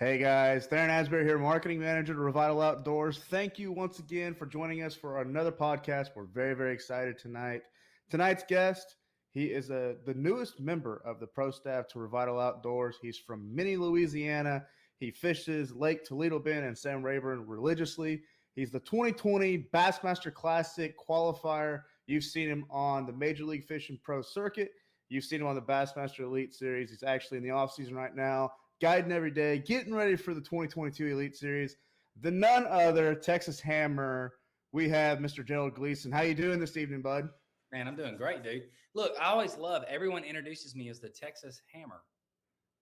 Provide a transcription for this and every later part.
Hey guys, Theron Asbury here, Marketing Manager to Revital Outdoors. Thank you once again for joining us for another podcast. We're very, very excited tonight. Tonight's guest, he is the newest member of the pro staff to Revital Outdoors. He's from Mini, Louisiana. He fishes Lake Toledo Bend and Sam Rayburn religiously. He's the 2020 Bassmaster Classic qualifier. You've seen him on the Major League Fishing Pro Circuit. You've seen him on the Bassmaster Elite Series. He's actually in the offseason right now, guiding every day, getting ready for the 2022 Elite Series. The none other Texas Hammer, we have Mr. Darold Gleason. How you doing this evening, bud? Man, I'm doing great, dude. Look, I always love everyone introduces me as the Texas Hammer.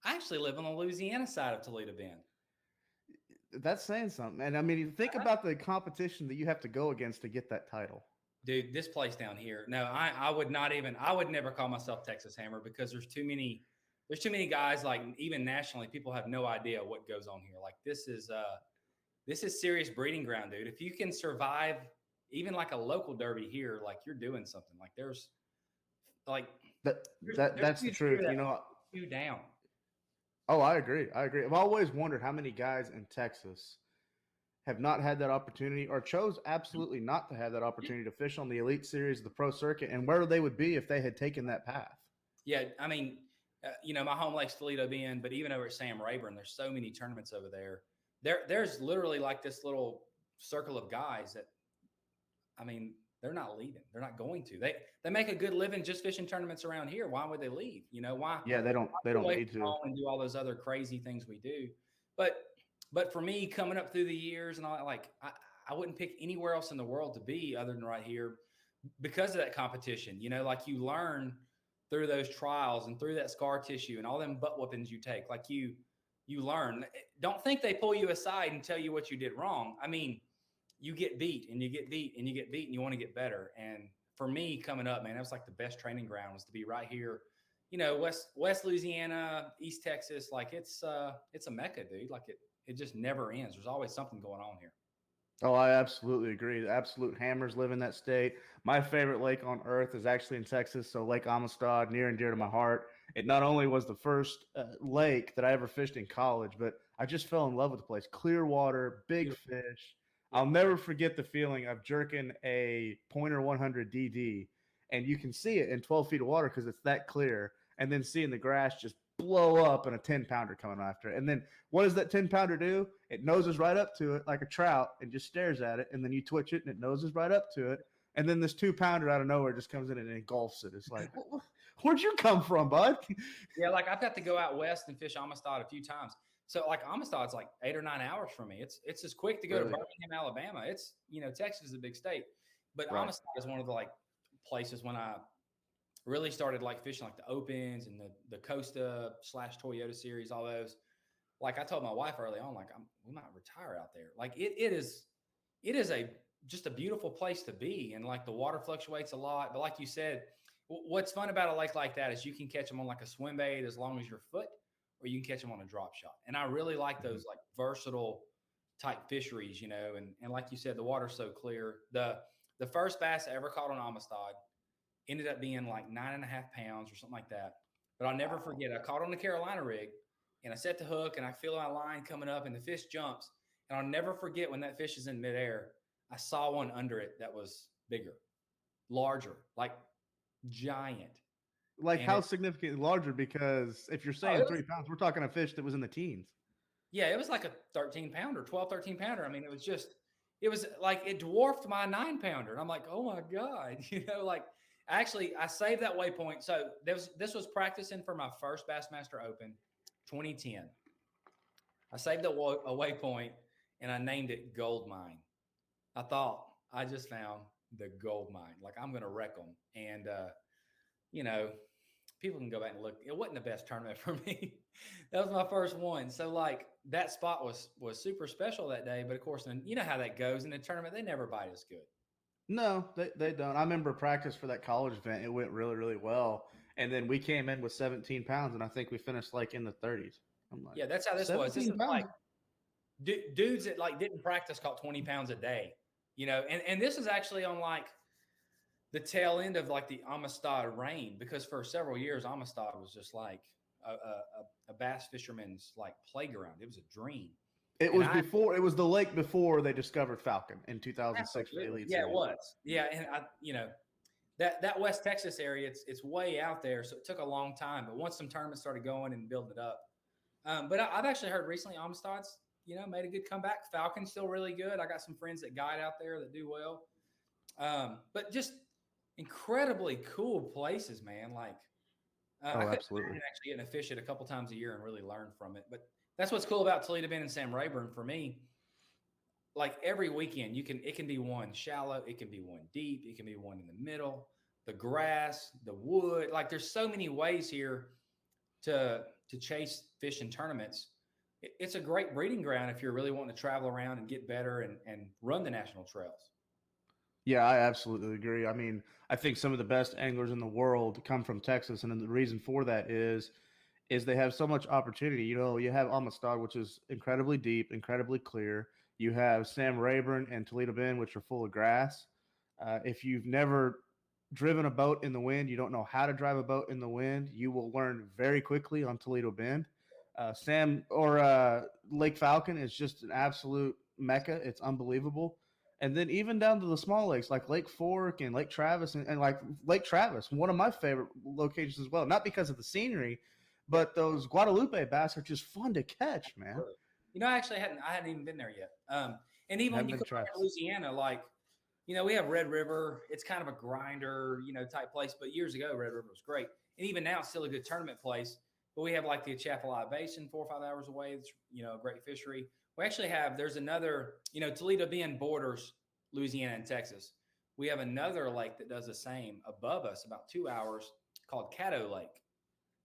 I actually live on the Louisiana side of Toledo Bend. That's saying something. And I mean, you think about the competition that you have to go against to get that title. Dude, this place down here. No, I would never call myself Texas Hammer because there's too many guys, like even nationally, people have no idea what goes on here. Like this is serious breeding ground, dude. If you can survive even like a local derby here, like you're doing something. Like there's that's the truth. You know, you down. Oh, I agree. I've always wondered how many guys in Texas have not had that opportunity or chose absolutely not to have that opportunity to fish on the Elite Series, the pro circuit, and where they would be if they had taken that path. Yeah, I mean, my home lake's Toledo Bend, but even over at Sam Rayburn, there's so many tournaments over there. There's literally like this little circle of guys that, I mean, they're not leaving. They're not going to. They make a good living just fishing tournaments around here. Why would they leave? You know why? Yeah, they don't need to and do all those other crazy things we do. But for me, coming up through the years and all that, like I wouldn't pick anywhere else in the world to be other than right here because of that competition. You know, like you learn through those trials and through that scar tissue and all them butt whoopings you take. Like you learn. Don't think they pull you aside and tell you what you did wrong. I mean, you get beat and you get beat and you get beat and you want to get better. And for me coming up, man, that was like the best training ground was to be right here, you know, West Louisiana, East Texas. Like it's a mecca, dude. Like it just never ends. There's always something going on here. Oh, I absolutely agree. The absolute hammers live in that state. My favorite lake on earth is actually in Texas, so Lake Amistad, near and dear to my heart. It not only was the first lake that I ever fished in college, but I just fell in love with the place. Clear water, big fish. I'll never forget the feeling of jerking a pointer 100 DD, and you can see it in 12 feet of water because it's that clear, and then seeing the grass just blow up and a 10-pounder coming after it. And then what does that 10-pounder do? It noses right up to it like a trout and just stares at it, and then you twitch it, and it noses right up to it. And then this 2-pounder out of nowhere just comes in and engulfs it. It's like, where'd you come from, bud? Yeah, like I've got to go out west and fish Amistad a few times. So like Amistad's like 8 or 9 hours from me. It's as quick to go to Birmingham, Alabama. It's, you know, Texas is a big state, but right. Amistad is one of the like places when I really started like fishing like the Opens and the Costa / Toyota series, all those. Like I told my wife early on, like we might retire out there. Like it is just a beautiful place to be, and like the water fluctuates a lot. But like you said, what's fun about a lake like that is you can catch them on like a swim bait as long as your foot, or you can catch them on a drop shot. And I really like those like versatile type fisheries, you know, and like you said, the water's so clear. The first bass I ever caught on Amistad ended up being like 9.5 pounds or something like that. But I'll never forget, I caught on the Carolina rig and I set the hook and I feel my line coming up and the fish jumps. And I'll never forget when that fish is in midair, I saw one under it that was bigger, larger, like giant. Like and how significantly larger? Because if you're saying 3 pounds, we're talking a fish that was in the teens. Yeah, it was like a 13-pounder, 12, 13-pounder. I mean, it was like it dwarfed my 9-pounder. And I'm like, oh my God, you know, like actually I saved that waypoint. So this was practicing for my first Bassmaster Open, 2010. I saved a waypoint and I named it Gold Mine. I thought I just found the gold mine. Like I'm going to wreck them. And, you know, people can go back and look. It wasn't the best tournament for me. That was my first one. So like that spot was super special that day. But of course, then you know how that goes in the tournament. They never bite as good. No, they don't. I remember practice for that college event. It went really, really well. And then we came in with 17 pounds, and I think we finished like in the 30s. I'm like, yeah, that's how this was. This is like dudes that like didn't practice caught 20 pounds a day, you know. And this is actually on like the tail end of like the Amistad reign, because for several years Amistad was just like a bass fisherman's like playground. It was a dream. It was the lake before they discovered Falcon in 2006 for the Elite Series. Series. It was. Yeah, and that West Texas area, it's way out there, so it took a long time. But once some tournaments started going and building it up, but I've actually heard recently Amistad's made a good comeback. Falcon's still really good. I got some friends that guide out there that do well. But just incredibly cool places, man. Like, I could absolutely. actually getting to fish it a couple times a year and really learn from it. But that's what's cool about Toledo Bend and Sam Rayburn for me. Like every weekend, it can be one shallow, it can be one deep, it can be one in the middle, the grass, the wood. Like there's so many ways here to chase fish in tournaments. It's a great breeding ground if you're really wanting to travel around and get better and run the national trails. Yeah, I absolutely agree. I mean, I think some of the best anglers in the world come from Texas, and the reason for that is they have so much opportunity. You have Amistad, which is incredibly deep, incredibly clear. You have Sam Rayburn and Toledo Bend, which are full of grass. If you've never driven a boat in the wind, you don't know how to drive a boat in the wind, you will learn very quickly on Toledo Bend. Lake Falcon is just an absolute mecca. It's unbelievable. And then even down to the small lakes like Lake Fork and Lake Travis and like Lake Travis, one of my favorite locations as well. Not because of the scenery, but those Guadalupe bass are just fun to catch, man. I actually hadn't even been there yet. And even when you come to Louisiana, like, we have Red River. It's kind of a grinder, type place. But years ago, Red River was great. And even now, it's still a good tournament place. But we have like the Atchafalaya Basin 4 or 5 hours away. It's, a great fishery. We actually there's another, Toledo Bend borders Louisiana and Texas. We have another lake that does the same above us about 2 hours called Caddo Lake.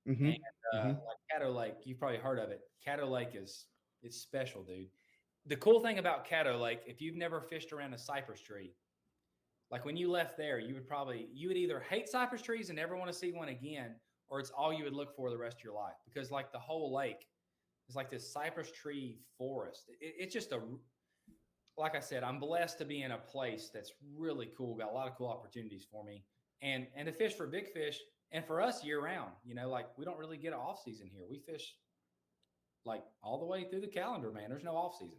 Mm-hmm. And like Caddo Lake, you've probably heard of it. Caddo Lake it's special, dude. The cool thing about Caddo Lake, if you've never fished around a cypress tree, like when you left there, you would either hate cypress trees and never want to see one again, or it's all you would look for the rest of your life, because like the whole lake is like this cypress tree forest. It's just like I said, I'm blessed to be in a place that's really cool, got a lot of cool opportunities for me and to fish for big fish and for us year round. Like we don't really get an off season here. We fish like all the way through the calendar, man. There's no off season.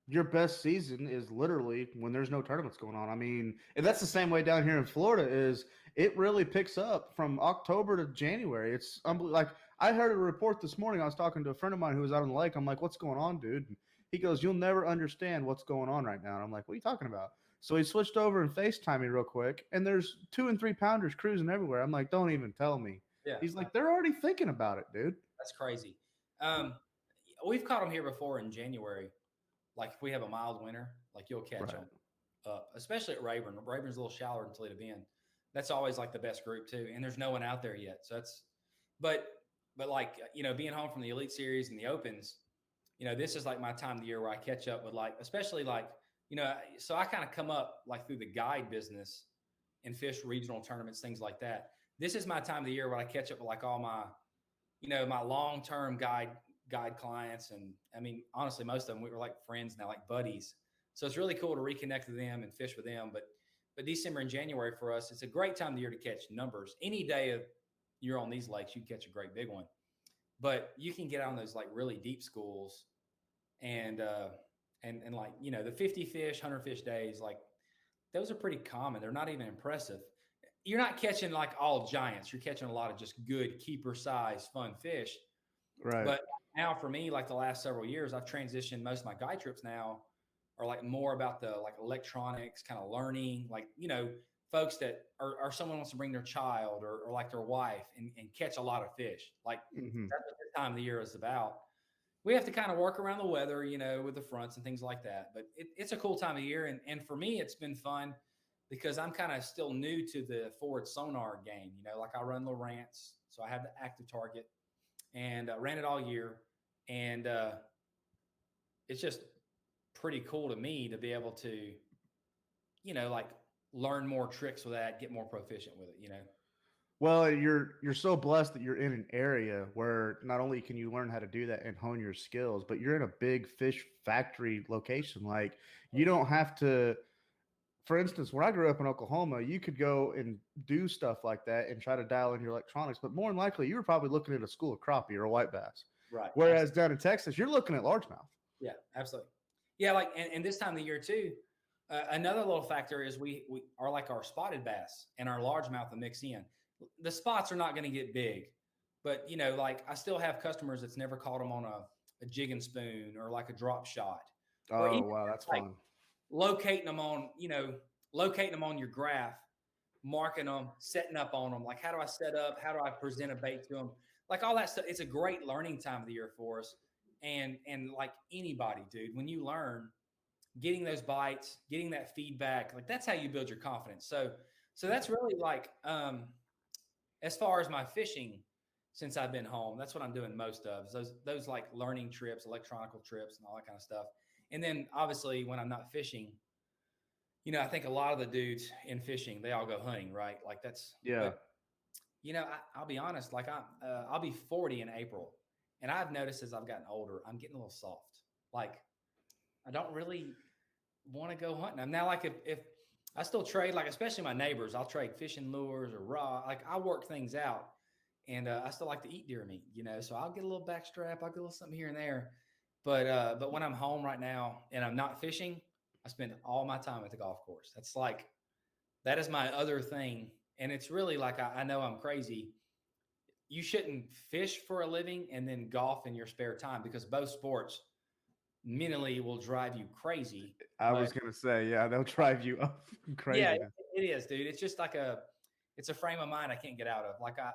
Your best season is literally when there's no tournaments going on. I mean, and that's the same way down here in Florida. Is it really picks up from October to January? It's unbelievable. Like I heard a report this morning. I was talking to a friend of mine who was out on the lake. I'm like, "What's going on, dude?" And he goes, "You'll never understand what's going on right now." And I'm like, "What are you talking about?" So he switched over and FaceTime me real quick, and there's 2 and 3 pounders cruising everywhere. I'm like, "Don't even tell me." Yeah. He's like, "They're already thinking about it, dude." That's crazy. We've caught them here before in January. Like if we have a mild winter, like you'll catch them up, especially at Rayburn. Rayburn's a little shallower than Toledo Bend. That's always like the best group too. And there's no one out there yet. So but like, being home from the Elite Series and the Opens, this is like my time of the year where I catch up with like, especially like, so I kind of come up like through the guide business and fish regional tournaments, things like that. This is my time of the year where I catch up with like all my, my long-term guide clients. And I mean, honestly, most of them, we were like friends now, like buddies. So it's really cool to reconnect with them and fish with them. But December and January for us, it's a great time of the year to catch numbers. Any day of you're on these lakes, you catch a great big one. But you can get on those like really deep schools and like, the 50 fish, 100 fish days, like those are pretty common. They're not even impressive. You're not catching like all giants. You're catching a lot of just good keeper size, fun fish. Right. But now for me, like the last several years, I've transitioned. Most of my guide trips now are like more about the like electronics, kind of learning, like, folks that are someone wants to bring their child or like their wife and catch a lot of fish. Like that's what this time of the year is about. We have to kind of work around the weather, with the fronts and things like that. But it's a cool time of year. And for me, it's been fun because I'm kind of still new to the forward sonar game. Like I run Lowrance, so I have the active target and ran it all year. And it's just pretty cool to me to be able to, like learn more tricks with that, get more proficient with it, Well, you're so blessed that you're in an area where not only can you learn how to do that and hone your skills, but you're in a big fish factory location. Like you don't have to, for instance, when I grew up in Oklahoma, you could go and do stuff like that and try to dial in your electronics, but more than likely, you were probably looking at a school of crappie or a white bass. Right. Whereas down in Texas, you're looking at largemouth. Yeah, absolutely. Yeah, like and this time of the year too. Another little factor is we are like our spotted bass and our largemouth will mix in. The spots are not going to get big, but like I still have customers that's never caught them on a jig and spoon or like a drop shot. Or Oh even wow, that's like fun. locating them on your graph, marking them, setting up on them. Like how do I set up? How do I present a bait to them? Like all that stuff. It's a great learning time of the year for us. And like anybody, dude, when you learn, getting those bites, getting that feedback, like that's how you build your confidence. So that's really like as far as my fishing since I've been home, that's what I'm doing most of is those like learning trips, electronical trips and all that kind of stuff. And then obviously when I'm not fishing, I think a lot of the dudes in fishing, they all go hunting, right? Like that's, Yeah. but I'll be honest, like I'll be 40 in April, and I've noticed as I've gotten older, I'm getting a little soft. Like I don't really want to go hunting. I'm now like if I still trade, like especially my neighbors, I'll trade fishing lures or raw. Like I work things out, and I still like to eat deer meat, So I'll get a little back strap, I'll get a little something here and there. But when I'm home right now and I'm not fishing, I spend all my time at the golf course. That is my other thing. And it's really like, I know I'm crazy. You shouldn't fish for a living and then golf in your spare time because both sports mentally will drive you crazy. I was going to say, yeah, they'll drive you up Yeah, craziness. it is, dude. It's just like it's a frame of mind I can't get out of. Like I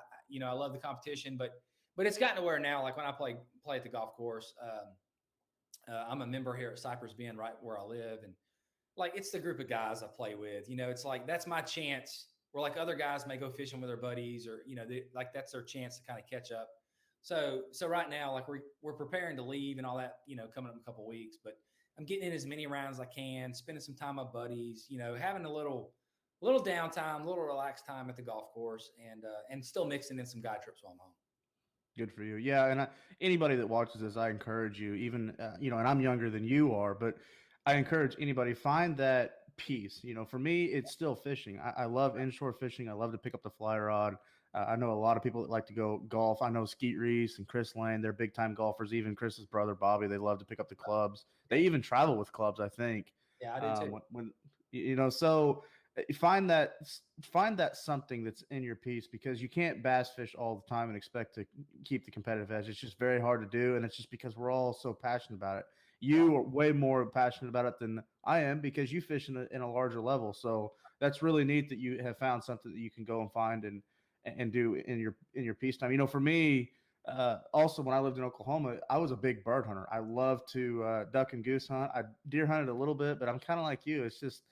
love the competition, but it's gotten to where now, like when I play at the golf course, I'm a member here at Cypress Bend, right where I live. And like, it's the group of guys I play with, it's like, that's my chance where like other guys may go fishing with their buddies or, like that's their chance to kind of catch up. So right now, like we're preparing to leave and all that, coming up in a couple of weeks, but I'm getting in as many rounds as I can, spending some time with buddies, having a little downtime, a little relaxed time at the golf course and still mixing in some guide trips while I'm home. Good for you. Yeah. And anybody that watches this, I encourage you, even, and I'm younger than you are, but I encourage anybody, find that peace. For me, it's still fishing. I love inshore fishing. I love to pick up the fly rod. I know a lot of people that like to go golf. I know Skeet Reese and Chris Lane, they're big time golfers. Even Chris's brother, Bobby, they love to pick up the clubs. They even travel with clubs, I think. Yeah, I do too. So find that something that's in your piece because you can't bass fish all the time and expect to keep the competitive edge. It's just very hard to do, and it's just because we're all so passionate about it. You are way more passionate about it than I am because you fish in a larger level. So that's really neat that you have found something that you can go and find and do in your peacetime. For me, also when I lived in Oklahoma, I was a big bird hunter. I love to duck and goose hunt. I deer hunted a little bit, but I'm kind of like you. It's just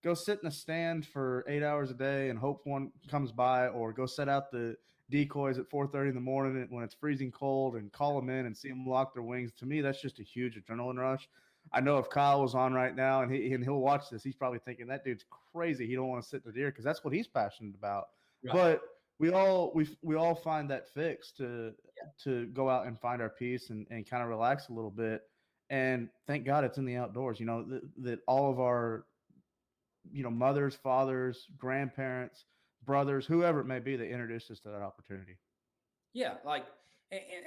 go sit in a stand for 8 hours a day and hope one comes by, or go set out the decoys at 4:30 in the morning when it's freezing cold and call them in and see them lock their wings. To me, that's just a huge adrenaline rush. I know if Kyle was on right now and he'll watch this, he's probably thinking that dude's crazy. He don't want to sit in the deer because that's what he's passionate about. Right. But we all find that fix to go out and find our peace and kind of relax a little bit. And thank God it's in the outdoors. That all of our mothers, fathers, grandparents, brothers, whoever it may be, they introduced us to that opportunity. Yeah. Like,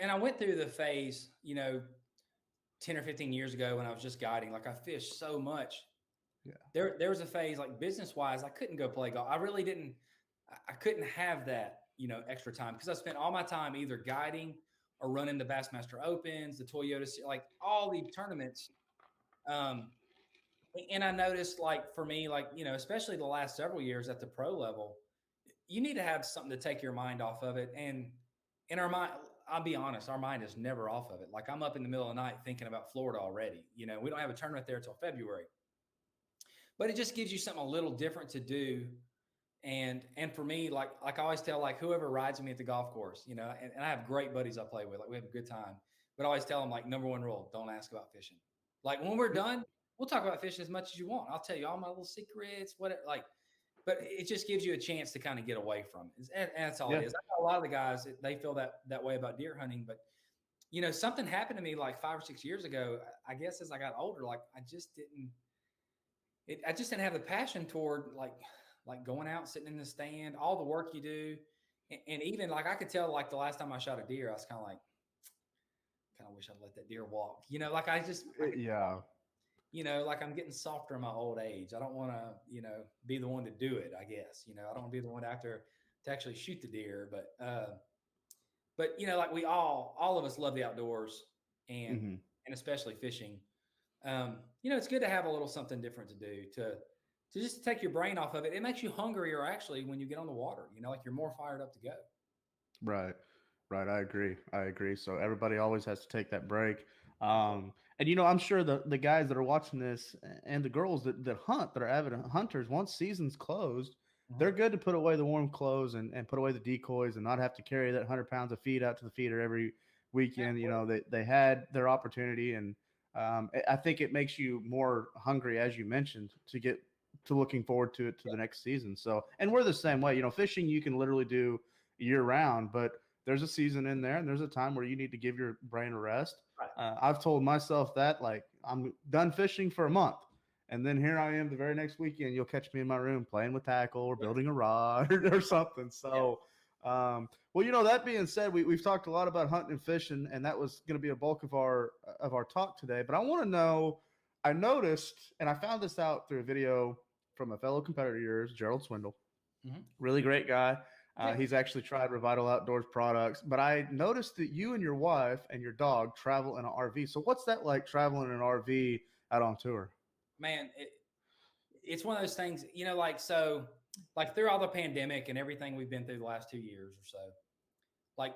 and I went through the phase, 10 or 15 years ago when I was just guiding, like I fished so much. Yeah. There was a phase like business wise, I couldn't go play golf. I really didn't, I couldn't have that, extra time because I spent all my time either guiding or running the Bassmaster Opens, the Toledo, like all the tournaments. And I noticed, like, for me, like, especially the last several years at the pro level, you need to have something to take your mind off of it. And in our mind, I'll be honest, our mind is never off of it. Like, I'm up in the middle of the night thinking about Florida already. We don't have a tournament there until February. But it just gives you something a little different to do. And for me, like I always tell, like, whoever rides with me at the golf course, and I have great buddies I play with, like, we have a good time. But I always tell them, like, number one rule, don't ask about fishing. Like, when we're done, we'll talk about fishing as much as you want. I'll tell you all my little secrets, whatever. Like, but it just gives you a chance to kind of get away from it. And that's all it is. I know a lot of the guys, they feel that way about deer hunting, but something happened to me like 5 or 6 years ago. I guess as I got older, like I just didn't. I just didn't have the passion toward like going out, sitting in the stand, all the work you do. And even like I could tell like the last time I shot a deer, I was kind of wish I'd let that deer walk. Like I could, Yeah. like I'm getting softer in my old age. I don't want to, be the one to do it, I guess. I don't want to be the one out there to actually shoot the deer. But like all of us love the outdoors and Hmm. and especially fishing. It's good to have a little something different to do to just take your brain off of it. It makes you hungrier actually when you get on the water. Like you're more fired up to go. Right. Right. I agree. I agree. So everybody always has to take that break. And I'm sure the guys that are watching this and the girls that hunt, that are avid hunters, once season's closed, Mhm. they're good to put away the warm clothes and put away the decoys and not have to carry that 100 pounds of feed out to the feeder every weekend. They had their opportunity, and I think it makes you more hungry, as you mentioned, to get to looking forward to it to the next season. So, and we're the same way. Fishing you can literally do year round, but there's a season in there and there's a time where you need to give your brain a rest. Right. I've told myself that, like, I'm done fishing for a month. And then here I am the very next weekend. You'll catch me in my room playing with tackle or Yeah. building a rod or something. Yeah. So, well, that being said, we've talked a lot about hunting and fishing, and that was going to be a bulk of our talk today. But I want to know, I noticed, and I found this out through a video from a fellow competitor of yours, Gerald Swindle. Mhm. Really great guy. Yeah. He's actually tried Revital Outdoors products, but I noticed that you and your wife and your dog travel in an RV. So what's that like, traveling in an RV out on tour? Man, it's one of those things, like through all the pandemic and everything we've been through the last 2 years or so, like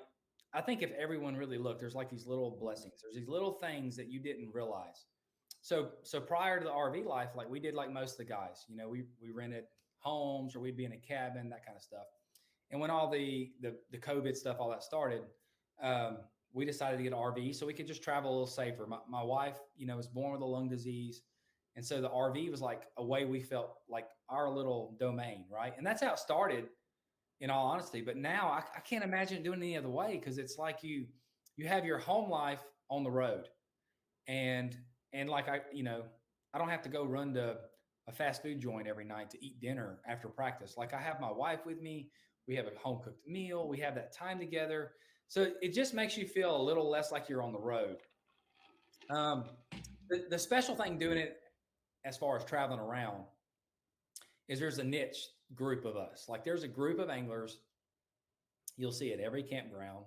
I think if everyone really looked, there's like these little blessings. There's these little things that you didn't realize. So prior to the RV life, like we did like most of the guys, we rented homes or we'd be in a cabin, that kind of stuff. And when all the COVID stuff, all that started, um, we decided to get an RV so we could just travel a little safer. My wife, was born with a lung disease. And so the RV was like a way we felt like our little domain, right? And that's how it started, in all honesty. But now I can't imagine doing it any other way because it's like you have your home life on the road, and like I don't have to go run to a fast food joint every night to eat dinner after practice. Like I have my wife with me. We have a home cooked meal. We have that time together. So it just makes you feel a little less like you're on the road. Um, the special thing doing it as far as traveling around is there's a niche group of us. Like there's a group of anglers you'll see at every campground,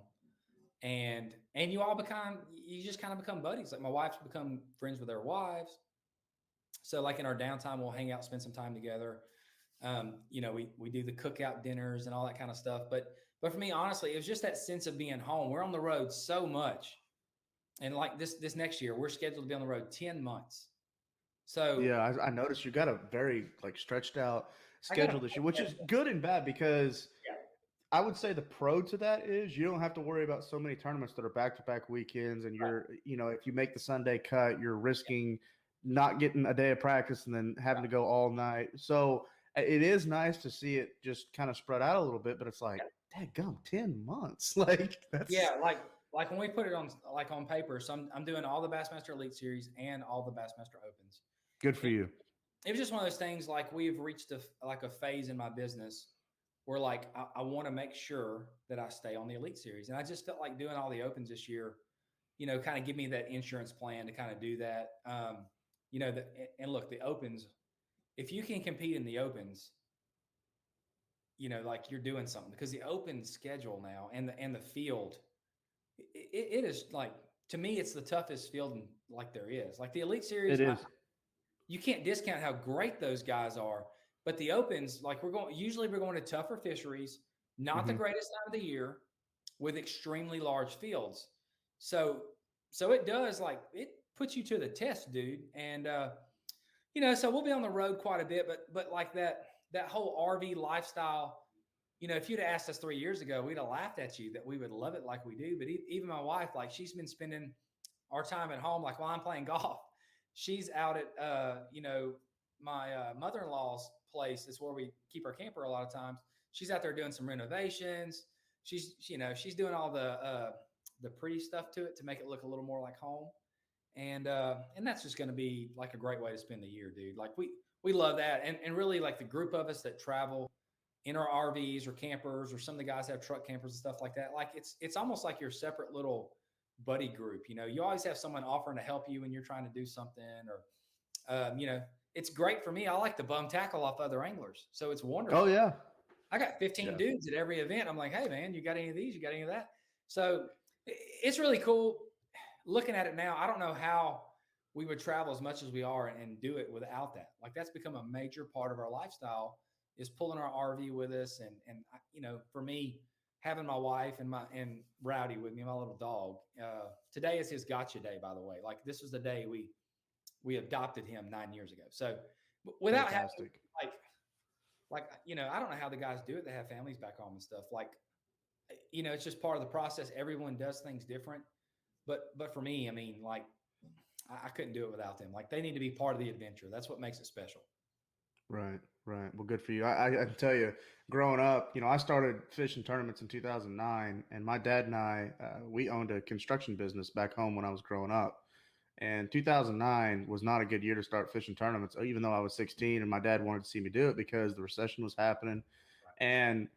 and you just kind of become buddies. Like my wife's become friends with their wives. So like in our downtime, we'll hang out, spend some time together. We do the cookout dinners and all that kind of stuff. But for me, honestly, it was just that sense of being home. We're on the road so much, and like this next year, we're scheduled to be on the road 10 months. So Yeah, I noticed you got a very like stretched out I got schedule this year, which is good and bad because I would say the pro to that is you don't have to worry about so many tournaments that are back to back weekends. And if you make the Sunday cut, you're risking not getting a day of practice and then having to go all night. So it is nice to see it just kind of spread out a little bit, but it's like, dadgum, 10 months. Like that's like when we put it on paper. So I'm doing all the Bassmaster Elite Series and all the Bassmaster Opens. good for you. It was just one of those things. Like we've reached a phase in my business where like I want to make sure that I stay on the Elite Series, and I just felt like doing all the Opens this year, kind of give me that insurance plan to kind of do that. And look, the Opens, if you can compete in the Opens, like you're doing something because the Open schedule now and the field, it is like, to me, it's the toughest field like there is. Like the Elite Series, It is. you can't discount how great those guys are. But the Opens, like we're going to tougher fisheries, not the Mhm. greatest time of the year, with extremely large fields. So it does, like, it puts you to the test, dude. And so we'll be on the road quite a bit, but like that whole RV lifestyle, if you'd have asked us 3 years ago, we'd have laughed at you that we would love it like we do. But even my wife, like she's been spending our time at home, like while I'm playing golf, she's out at my mother-in-law's place. Is where we keep our camper a lot of times. She's out there doing some renovations. She's doing all the pretty stuff to it to make it look a little more like home. And that's just going to be like a great way to spend the year, dude. Like we love that. And really like the group of us that travel in our RVs or campers, or some of the guys have truck campers and stuff like that. Like it's almost like your separate little buddy group. You know, you always have someone offering to help you when you're trying to do something, or you know, it's great for me. I like to bum tackle off other anglers, so it's wonderful. Oh yeah. I got 15 dudes at every event. I'm like, hey man, you got any of these? You got any of that? So it's really cool looking at it now. I don't know how we would travel as much as we are and do it without that. Like that's become a major part of our lifestyle, is pulling our RV with us. And you know, for me, having my wife and Rowdy with me, my little dog. Today is his gotcha day, by the way. Like this was the day we adopted him 9 years ago. So without having like you know, I don't know how the guys do it. They have families back home and stuff. Like you know, it's just part of the process. Everyone does things different. But for me, I mean, like I couldn't do it without them. Like they need to be part of the adventure. That's what makes it special. Right, right. Well, good for you. I can tell you, growing up, I started fishing tournaments in 2009, and my dad and I, we owned a construction business back home when I was growing up. And 2009 was not a good year to start fishing tournaments, even though I was 16 and my dad wanted to see me do it because the recession was happening. And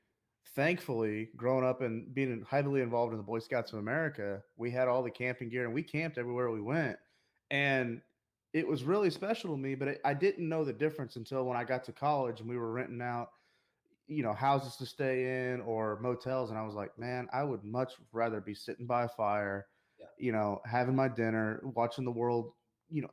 thankfully, growing up and being heavily involved in the Boy Scouts of America, we had all the camping gear and we camped everywhere we went. And it was really special to me, but I didn't know the difference until when I got to college and we were renting out, houses to stay in or motels. And I was like, man, I would much rather be sitting by a fire, having my dinner, watching the world,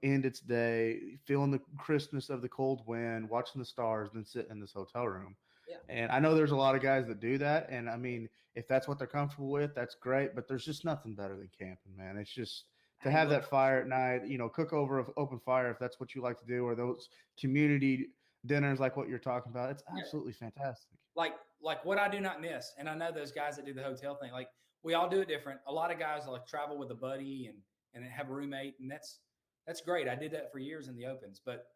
end its day, feeling the crispness of the cold wind, watching the stars, than sitting in this hotel room. Yeah. And I know there's a lot of guys that do that. And I mean, if that's what they're comfortable with, that's great. But there's just nothing better than camping, man. It's just to have that fire at night, cook over an open fire if that's what you like to do, or those community dinners like what you're talking about. It's absolutely fantastic. Like what I do not miss. And I know those guys that do the hotel thing, like we all do it different. A lot of guys like travel with a buddy and have a roommate, and that's great. I did that for years in the opens. But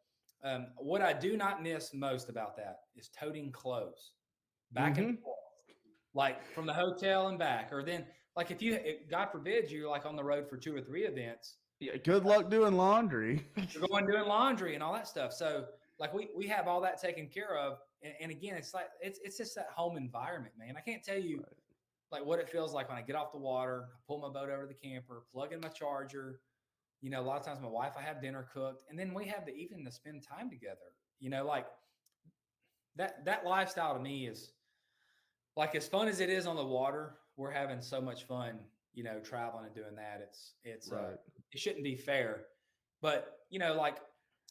what I do not miss most about that is toting clothes back and forth, like from the hotel and back. Or then, like if God forbid you're like on the road for 2 or 3 events. Yeah, good luck doing laundry. You're going doing laundry and all that stuff. So like we have all that taken care of. And again, it's like it's just that home environment, man. I can't tell you like what it feels like when I get off the water, I pull my boat over to the camper, plug in my charger. A lot of times my wife, I have dinner cooked, and then we have the evening to spend time together. Like that lifestyle to me is like as fun as it is on the water. We're having so much fun, traveling and doing that. It's right. It shouldn't be fair, but like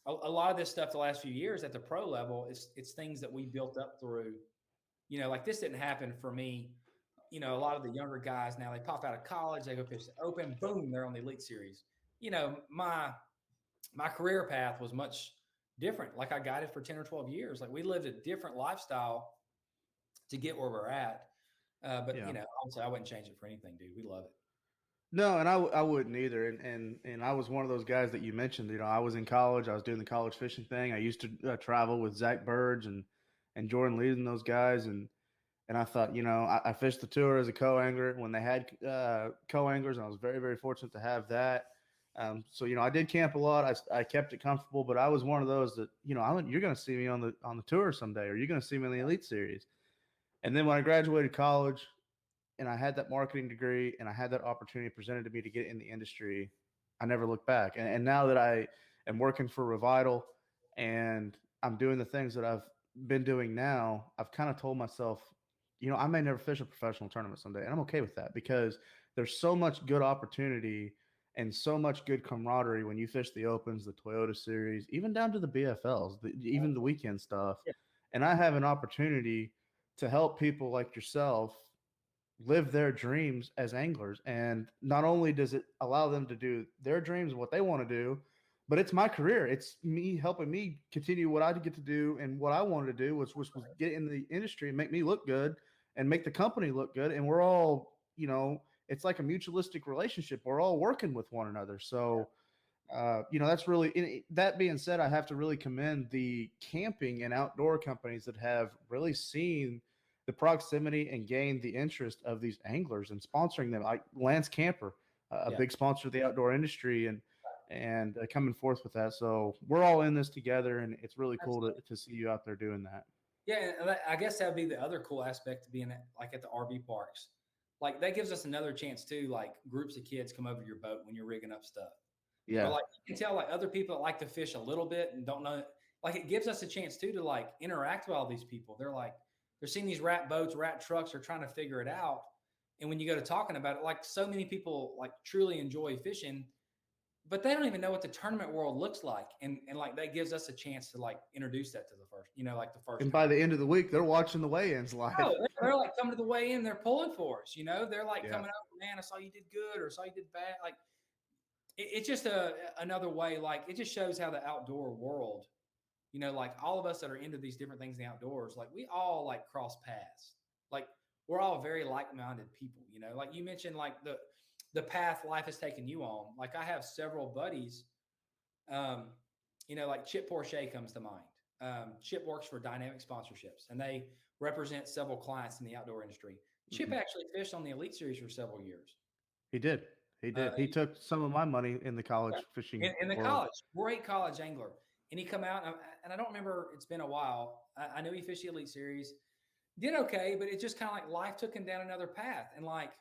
a lot of this stuff the last few years at the pro level it's things that we built up through. Like this didn't happen for me. A lot of the younger guys now, they pop out of college, they go fish the Open, boom, they're on the Elite Series. My career path was much different. Like I guided for 10 or 12 years. Like we lived a different lifestyle to get where we're at. But obviously I wouldn't change it for anything, dude. We love it. No, and I wouldn't either. And I was one of those guys that you mentioned. I was in college. I was doing the college fishing thing. I used to travel with Zach Burge and Jordan Lee and those guys. And I thought, I fished the tour as a co-angler when they had co-anglers, and I was very, very fortunate to have that. So I did camp a lot. I kept it comfortable, but I was one of those that you're going to see me on the tour someday, or you're going to see me in the Elite Series. And then when I graduated college, and I had that marketing degree, and I had that opportunity presented to me to get in the industry, I never looked back. And now that I am working for Revital, and I'm doing the things that I've been doing now, I've kind of told myself, I may never fish a professional tournament someday, and I'm okay with that because there's so much good opportunity and so much good camaraderie when you fish the Opens, the Toyota Series, even down to the BFLs, even the weekend stuff. Yeah. And I have an opportunity to help people like yourself live their dreams as anglers. And not only does it allow them to do their dreams and what they want to do, but it's my career. It's me helping me continue what I get to do and what I wanted to do, which was get in the industry and make me look good and make the company look good. And we're all, it's like a mutualistic relationship. We're all working with one another. So, that's really, that being said, I have to really commend the camping and outdoor companies that have really seen the proximity and gained the interest of these anglers and sponsoring them, like Lance Camper, a big sponsor of the outdoor industry. and coming forth with that. So we're all in this together, and it's really cool to see you out there doing that. Yeah, and I guess that'd be the other cool aspect of being at the RV parks. Like that gives us another chance too. Like groups of kids come over your boat when you're rigging up stuff, or Yeah, like you can tell like other people that like to fish a little bit and don't know. Like it gives us a chance too to like interact with all these people. They're seeing these rat boats, rat trucks, they're trying to figure it out. And when you go to talking about it, like so many people like truly enjoy fishing, but they don't even know what the tournament world looks like. And like that gives us a chance to like introduce that to the first, like the first and time. by the end of the week, they're watching the weigh-ins live. Oh, they're like coming to the weigh in, they're pulling for us, they're like Yeah. coming up, man, I saw you did good or saw you did bad. Like it's just another way, like it just shows how the outdoor world, like all of us that are into these different things in the outdoors, like we all like cross paths. Like we're all very like-minded people, like you mentioned, like the path life has taken you on. Like I have several buddies, um, like Chip Porche comes to mind. Chip works for Dynamic Sponsorships, and they represent several clients in the outdoor industry. Chip Mhm. actually fished on the Elite Series for several years. He did. He Uh, did. He took some of my money in the college fishing in the world. college, great college angler, and he come out, and I don't remember. It's been a while. I knew he fished the Elite Series, did okay, but it just kind of like life took him down another path, and like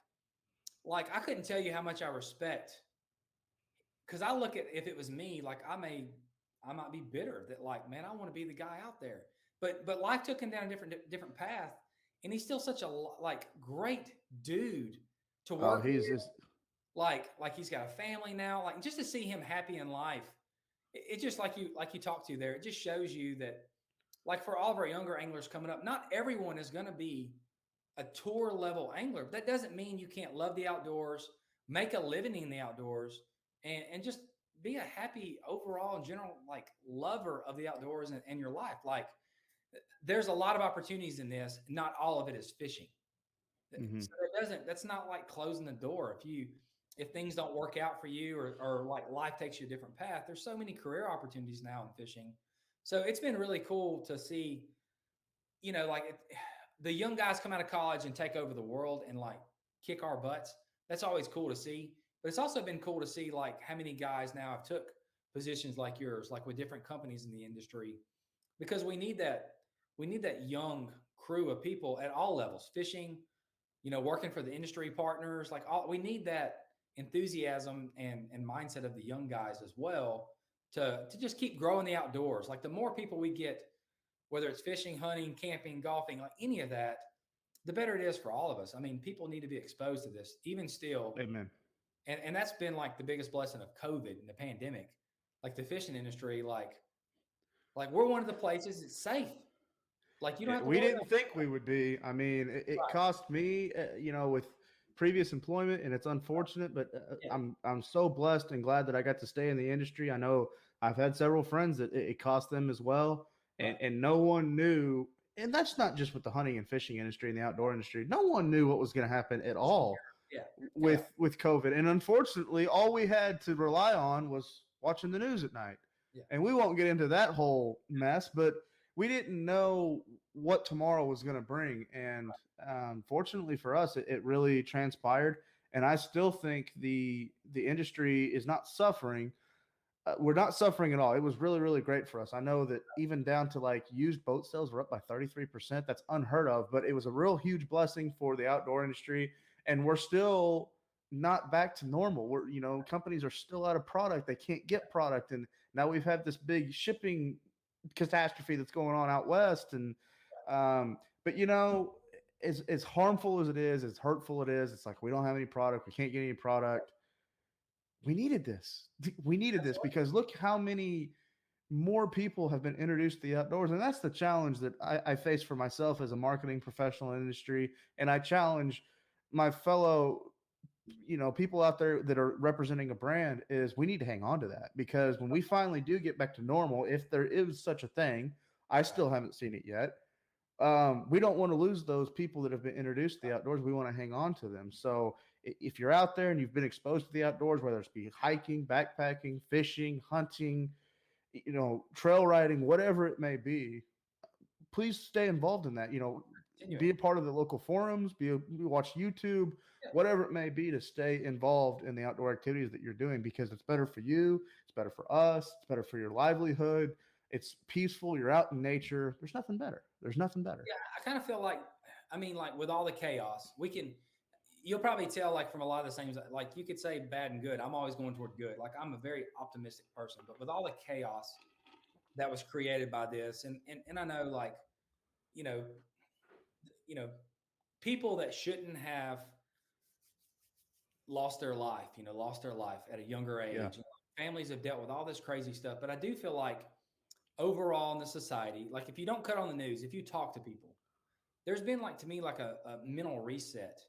I couldn't tell you how much I respect, because I look at, if it was me, like I might be bitter that like, man, I want to be the guy out there. But life took him down a different path, and he's still such a like great dude to Oh, work with. he's just Like he's got a family now. Like just to see him happy in life, it just like you talked to there. It just shows you that, like for all of our younger anglers coming up, not everyone is going to be a tour level angler. But that doesn't mean you can't love the outdoors, make a living in the outdoors, and just be a happy overall and general like lover of the outdoors and your life. Like there's a lot of opportunities in this. Not all of it is fishing. mhm. So that's not like closing the door. If things don't work out for you, or like life takes you a different path, there's so many career opportunities now in fishing. So it's been really cool to see, like the young guys come out of college and take over the world and like kick our butts. That's always cool to see. But it's also been cool to see like how many guys now have took positions like yours, like with different companies in the industry, because we need that young crew of people at all levels, fishing, working for the industry partners, like all we need that enthusiasm and mindset of the young guys as well to just keep growing the outdoors. Like the more people we get, whether it's fishing, hunting, camping, golfing, like any of that, the better it is for all of us. I mean, people need to be exposed to this, even still. Amen. And that's been like the biggest blessing of COVID and the pandemic. Like the fishing industry, like we're one of the places it's safe. Like you don't have to We worry didn't about think we would be. I mean, it right. cost me, with previous employment, and it's unfortunate, but Yeah. I'm so blessed and glad that I got to stay in the industry. I know I've had several friends that it cost them as well, Right. and no one knew. And that's not just with the hunting and fishing industry and the outdoor industry. No one knew what was going to happen at all Yeah. Yeah. with COVID. And unfortunately, all we had to rely on was watching the news at night. Yeah. And we won't get into that whole mess, but we didn't know what tomorrow was going to bring. And fortunately for us, it really transpired. And I still think the industry is not suffering. We're not suffering at all. It was really, really great for us. I know that even down to like used boat sales were up by 33%. That's unheard of, but it was a real huge blessing for the outdoor industry. And we're still not back to normal. Companies are still out of product. They can't get product. And now we've had this big shipping catastrophe that's going on out west. And, but as harmful as it is, as hurtful it is, it's like we don't have any product. We can't get any product. We needed this. We needed this because look how many more people have been introduced to the outdoors. And that's the challenge that I face for myself as a marketing professional in industry. And I challenge my fellow, people out there that are representing a brand is we need to hang on to that because when we finally do get back to normal, if there is such a thing, I still haven't seen it yet. We don't want to lose those people that have been introduced to the outdoors. We want to hang on to them. So if you're out there and you've been exposed to the outdoors, whether it's be hiking, backpacking, fishing, hunting, trail riding, whatever it may be, please stay involved in that. Continuing. Be a part of the local forums, watch YouTube, whatever it may be, to stay involved in the outdoor activities that you're doing, because it's better for you, it's better for us, it's better for your livelihood. It's peaceful. You're out in nature. There's nothing better. There's nothing better. Yeah, I kind of feel like, I mean, like with all the chaos, you'll probably tell like from a lot of the things, like you could say bad and good. I'm always going toward good. Like I'm a very optimistic person, but with all the chaos that was created by this, and I know like, you know, you know, people that shouldn't have lost their life at a younger Yeah. age. Families have dealt with all this crazy stuff, but I do feel like overall in the society, like if you don't cut on the news, if you talk to people, there's been like to me like a mental reset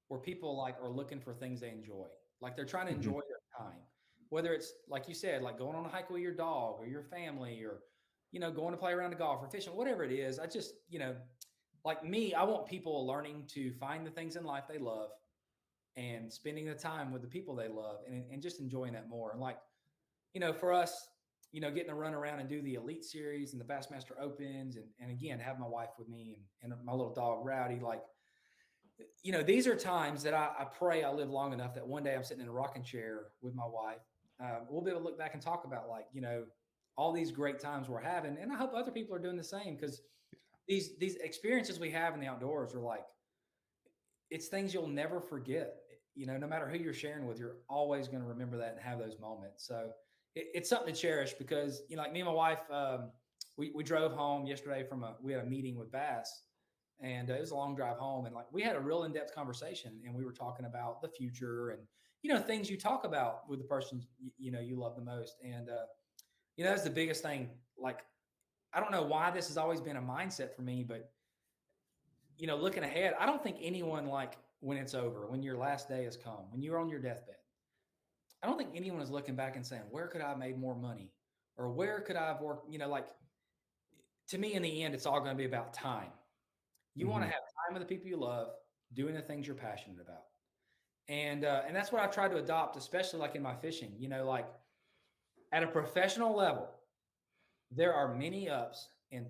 where people like are looking for things they enjoy. Like they're trying to Hmm. enjoy their time. Whether it's like you said, like going on a hike with your dog or your family or going to play around the golf or fishing, whatever it is. I just, like me, I want people learning to find the things in life they love and spending the time with the people they love and just enjoying that more. And like, for us, getting to run around and do the Elite Series and the Bassmaster Opens and again, have my wife with me and my little dog Rowdy, like, these are times that I pray I live long enough that one day I'm sitting in a rocking chair with my wife. We'll be able to look back and talk about like, all these great times we're having. And I hope other people are doing the same because these experiences we have in the outdoors are like, it's things you'll never forget. No matter who you're sharing with, you're always going to remember that and have those moments. So it's something to cherish because, like me and my wife, we drove home yesterday we had a meeting with Bass and it was a long drive home. And like, we had a real in-depth conversation and we were talking about the future and, things you talk about with the person, you love the most. And, that's the biggest thing. Like, I don't know why this has always been a mindset for me, but looking ahead, I don't think anyone like when it's over, when your last day has come, when you're on your deathbed, I don't think anyone is looking back and saying, where could I have made more money? Or where could I have worked? Like to me, in the end, it's all going to be about time. You want to Hmm. have time with the people you love, doing the things you're passionate about. And that's what I've tried to adopt, especially like in my fishing, like at a professional level, there are many ups and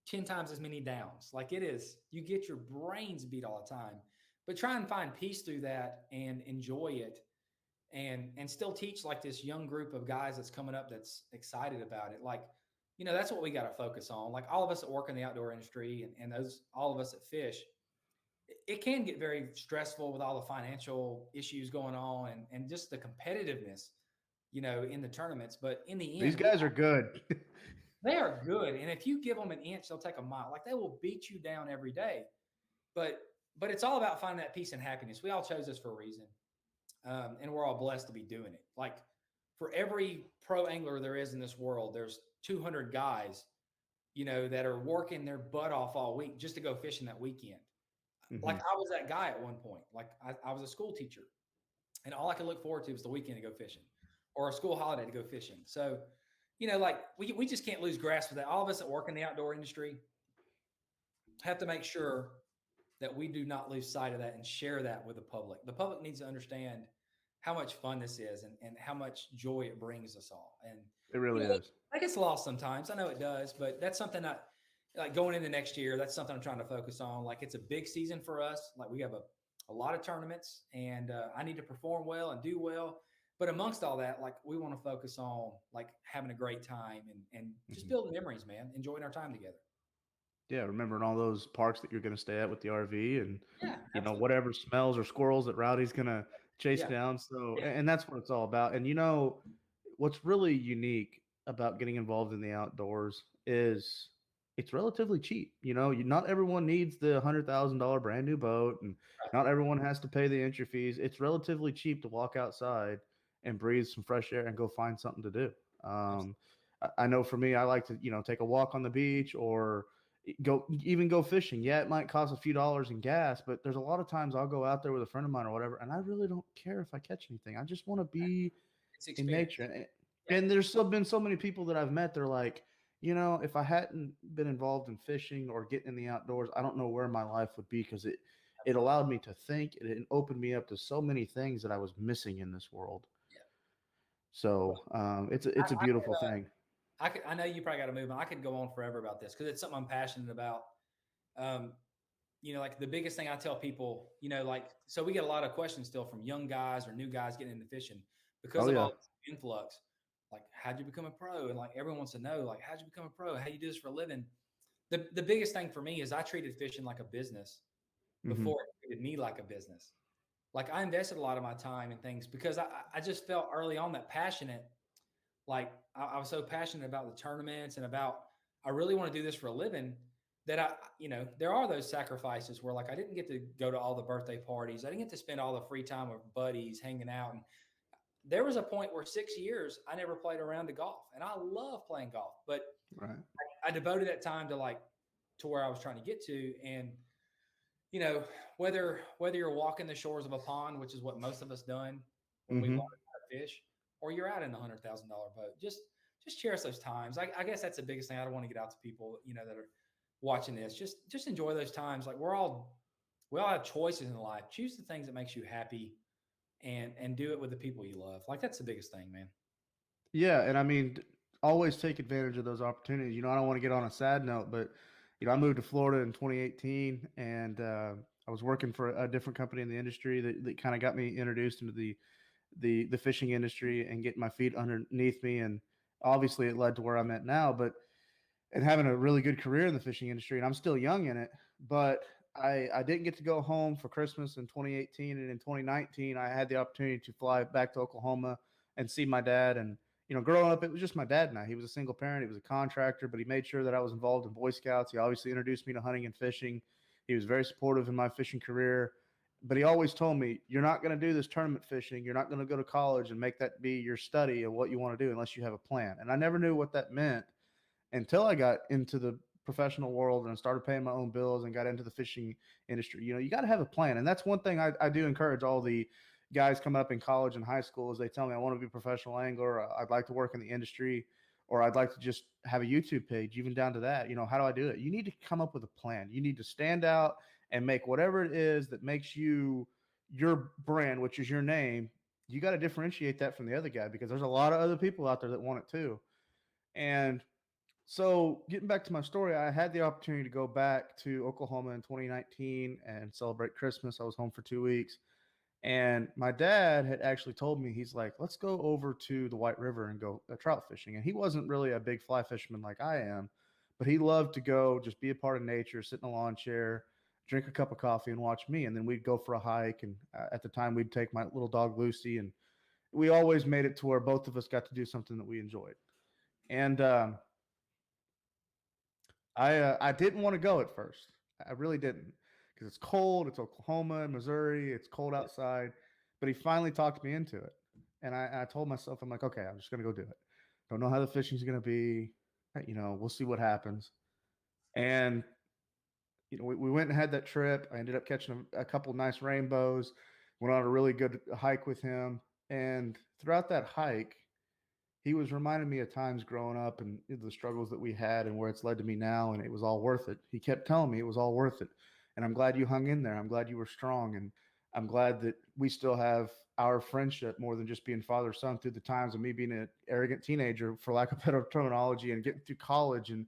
10 times as many downs. Like it is, you get your brains beat all the time, but try and find peace through that and enjoy it and still teach like this young group of guys that's coming up that's excited about it. Like, that's what we got to focus on. Like all of us that work in the outdoor industry and those, all of us that fish, it can get very stressful with all the financial issues going on and just the competitiveness, in the tournaments. But in the These end, guys are good. they are good. And if you give them an inch, they'll take a mile. Like they will beat you down every day. But but it's all about finding that peace and happiness. We all chose this for a reason. And we're all blessed to be doing it. Like for every pro angler there is in this world, there's 200 guys, that are working their butt off all week just to go fishing that weekend. Like Hmm. I was that guy at one point. Like I was a school teacher and all I could look forward to was the weekend to go fishing or a school holiday to go fishing. So, like we just can't lose grasp of that. All of us that work in the outdoor industry have to make sure that we do not lose sight of that and share that with the public. The public needs to understand how much fun this is and how much joy it brings us all. And, It really is. that gets lost sometimes. I know it does, but that's something that, like going into next year, that's something I'm trying to focus on. Like it's a big season for us. Like we have a lot of tournaments and I need to perform well and do well. But amongst all that, like we want to focus on like having a great time and just Hmm. building memories, man, enjoying our time together. Yeah, remembering all those parks that you're going to stay at with the RV, and Yeah, absolutely. whatever smells or squirrels that Rowdy's going to chase Yeah. down. So, Yeah. and that's what it's all about. And what's really unique about getting involved in the outdoors is it's relatively cheap. Not everyone needs the $100,000 brand new boat, and not everyone has to pay the entry fees. It's relatively cheap to walk outside and breathe some fresh air and go find something to do. Absolutely. I know for me, I like to take a walk on the beach or go fishing. Yeah, it might cost a few dollars in gas, but there's a lot of times I'll go out there with a friend of mine or whatever, and I really don't care if I catch anything. I just want to be It's in experience. nature. And, Yeah. and there's still been so many people that I've met. They're like, if I hadn't been involved in fishing or getting in the outdoors, I don't know where my life would be, because it Absolutely. allowed me to think. It opened me up to so many things that I was missing in this world. Yeah. So it's a beautiful thing. I know you probably got to move on. I could go on forever about this because it's something I'm passionate about. Um, like the biggest thing I tell people, like, so we get a lot of questions still from young guys or new guys getting into fishing because Oh of yeah. all this influx. Like, how'd you become a pro? And like, everyone wants to know, like, how'd you become a pro? How you do this for a living? The biggest thing for me is I treated fishing like a business Hmm. before it treated me like a business. Like, I invested a lot of my time in things because I just felt early on that passionate, like I was so passionate about the tournaments and about, I really want to do this for a living, that there are those sacrifices where like I didn't get to go to all the birthday parties. I didn't get to spend all the free time with buddies hanging out. And there was a point where 6 years I never played a round of golf, and I love playing golf, but Right. I devoted that time to like to where I was trying to get to. And you know, whether you're walking the shores of a pond, which is what most of us done when we learned Hmm. how to fish, or you're out in a $100,000 boat, just cherish those times. I guess that's the biggest thing I don't want to get out to people, that are watching this. Just enjoy those times. Like we all have choices in life. Choose the things that makes you happy, and do it with the people you love. Like that's the biggest thing, man. Yeah, and I mean, always take advantage of those opportunities. I don't want to get on a sad note, but I moved to Florida in 2018, and I was working for a different company in the industry that kind of got me introduced into the fishing industry and getting my feet underneath me, and obviously it led to where I'm at now. But and having a really good career in the fishing industry, and I'm still young in it, but I didn't get to go home for Christmas in 2018, and in 2019 I had the opportunity to fly back to Oklahoma and see my dad. And growing up, it was just my dad and I. He was a single parent, he was a contractor, but he made sure that I was involved in Boy Scouts. He obviously introduced me to hunting and fishing. He was very supportive in my fishing career, but he always told me, you're not going to do this tournament fishing, you're not going to go to college and make that be your study of what you want to do unless you have a plan. And I never knew what that meant until I got into the professional world and started paying my own bills and got into the fishing industry. You got to have a plan. And that's one thing I do encourage all the guys coming up in college and high school is they tell me, I want to be a professional angler. I'd like to work in the industry, or I'd like to just have a YouTube page, even down to that. How do I do it? You need to come up with a plan. You need to stand out and make whatever it is that makes you your brand, which is your name. You got to differentiate that from the other guy, because there's a lot of other people out there that want it too. And so, getting back to my story, I had the opportunity to go back to Oklahoma in 2019 and celebrate Christmas. I was home for 2 weeks. And my dad had actually told me, he's like, let's go over to the White River and go trout fishing. And he wasn't really a big fly fisherman like I am, but he loved to go just be a part of nature, sit in a lawn chair, drink a cup of coffee, and watch me. And then we'd go for a hike. And at the time, we'd take my little dog, Lucy. And we always made it to where both of us got to do something that we enjoyed. And I didn't want to go at first. I really didn't, because it's cold. It's Oklahoma and Missouri. It's cold Yeah. outside. But he finally talked me into it, and I told myself, I'm like, okay, I'm just gonna go do it. Don't know how the fishing's gonna be. We'll see what happens. And we went and had that trip. I ended up catching a couple nice rainbows. Went on a really good hike with him, and throughout that hike, he was reminding me of times growing up and the struggles that we had and where it's led to me now. And it was all worth it. He kept telling me it was all worth it. And I'm glad you hung in there. I'm glad you were strong. And I'm glad that we still have our friendship more than just being father son through the times of me being an arrogant teenager, for lack of better terminology, and getting through college and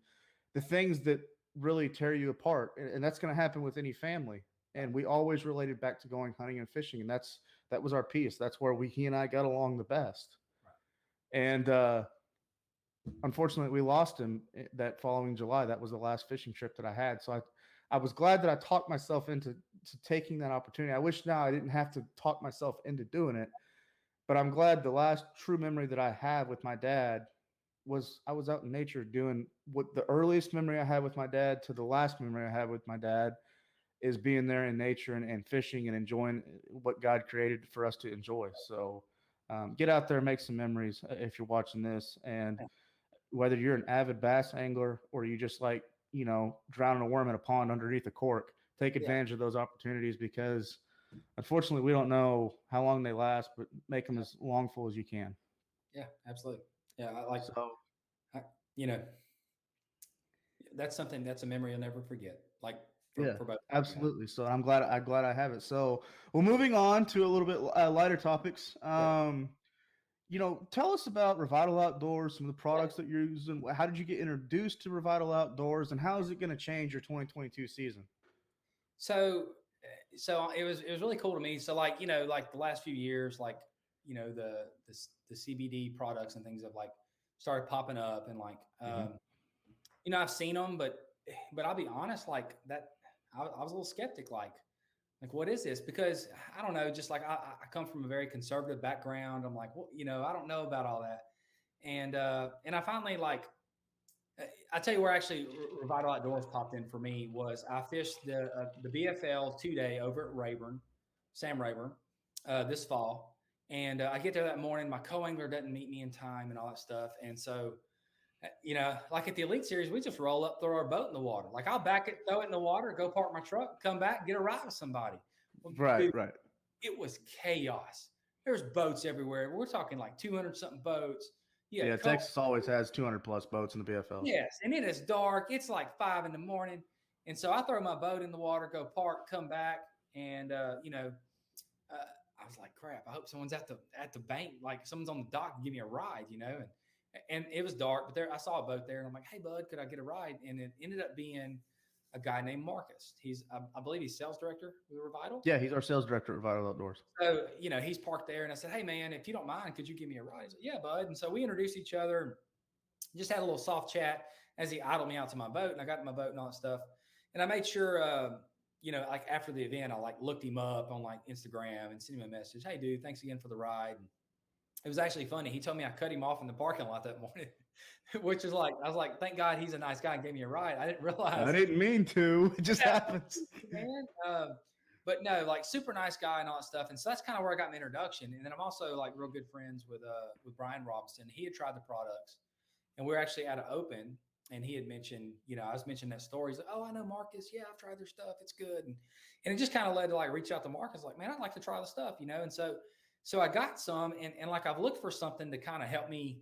the things that really tear you apart. And that's going to happen with any family. And we always related back to going hunting and fishing. And that was our piece. That's where he and I got along the best. And unfortunately, we lost him that following July. That was the last fishing trip that I had. So I was glad that I talked myself into taking that opportunity. I wish now I didn't have to talk myself into doing it, but I'm glad the last true memory that I have with my dad was I was out in nature doing what the earliest memory I had with my dad to the last memory I had with my dad is being there in nature and fishing and enjoying what God created for us to enjoy. So get out there, make some memories if you're watching this. And whether you're an avid bass angler or you just like, drowning a worm in a pond underneath a cork, take Yeah. advantage of those opportunities, because unfortunately we don't know how long they last, but make them as longful as you can. Yeah, absolutely. Yeah, I like, So, I, you know, that's something that's a memory I'll never forget. Like yeah, for both of you guys. absolutely. So I'm glad I have it. So, well, moving on to a little bit lighter topics. Yeah. Tell us about Revital Outdoors, some of the Yeah. products that you're using. How did you get introduced to Revital Outdoors, and how is it going to change your 2022 season? So, so it was really cool to me. So like, like the last few years, like, the CBD products and things have like started popping up and like, Hmm. I've seen them, but I'll be honest, like that, I was a little skeptic, like what is this? Because I don't know, just like I come from a very conservative background. I'm like, well, I don't know about all that. And I finally like, I tell you where actually Revital Outdoors popped in for me was I fished the BFL 2 day over at Rayburn, Sam Rayburn, this fall, and I get there that morning. My co-angler doesn't meet me in time and all that stuff, and so like at the Elite Series, we just roll up, throw our boat in the water. Like I'll back it, throw it in the water, go park my truck, come back, get a ride with somebody. Well, Right, dude, right. it was chaos. There's boats everywhere. We're talking like 200 something boats. You Yeah, had Texas always has 200 plus boats in the BFL. yes, and it is dark. It's like 5 in the morning, and so I throw my boat in the water, go park, come back, and I was like, crap. I hope someone's at the bank, like someone's on the dock, and give me a ride, and it was dark, but there I saw a boat there, and I'm like, hey bud, could I get a ride? And it ended up being a guy named Marcus. He's I believe he's sales director with Revital. Yeah, he's our sales director at Revital Outdoors. So he's parked there, and I said, hey man, if you don't mind, could you give me a ride? He's like, yeah, bud. And so we introduced each other, just had a little soft chat as he idled me out to my boat, and I got to my boat and all that stuff. And I made sure, like after the event, I like looked him up on like Instagram and sent him a message. Hey, dude, thanks again for the ride. And it was actually funny. He told me I cut him off in the parking lot that morning, which is like, I was like, thank God he's a nice guy and gave me a ride. I didn't realize. I didn't mean to. It just happens. Man. But no, like super nice guy and all that stuff. And so that's kind of where I got my introduction. And then I'm also like real good friends with Brian Robinson. He had tried the products, and we are actually at an open, and he had mentioned, I was mentioning that story. He's like, oh, I know Marcus. Yeah, I've tried their stuff. It's good. And it just kind of led to like reach out to Marcus, like, man, I'd like to try the stuff, And so I got some, and like I've looked for something to kind of help me,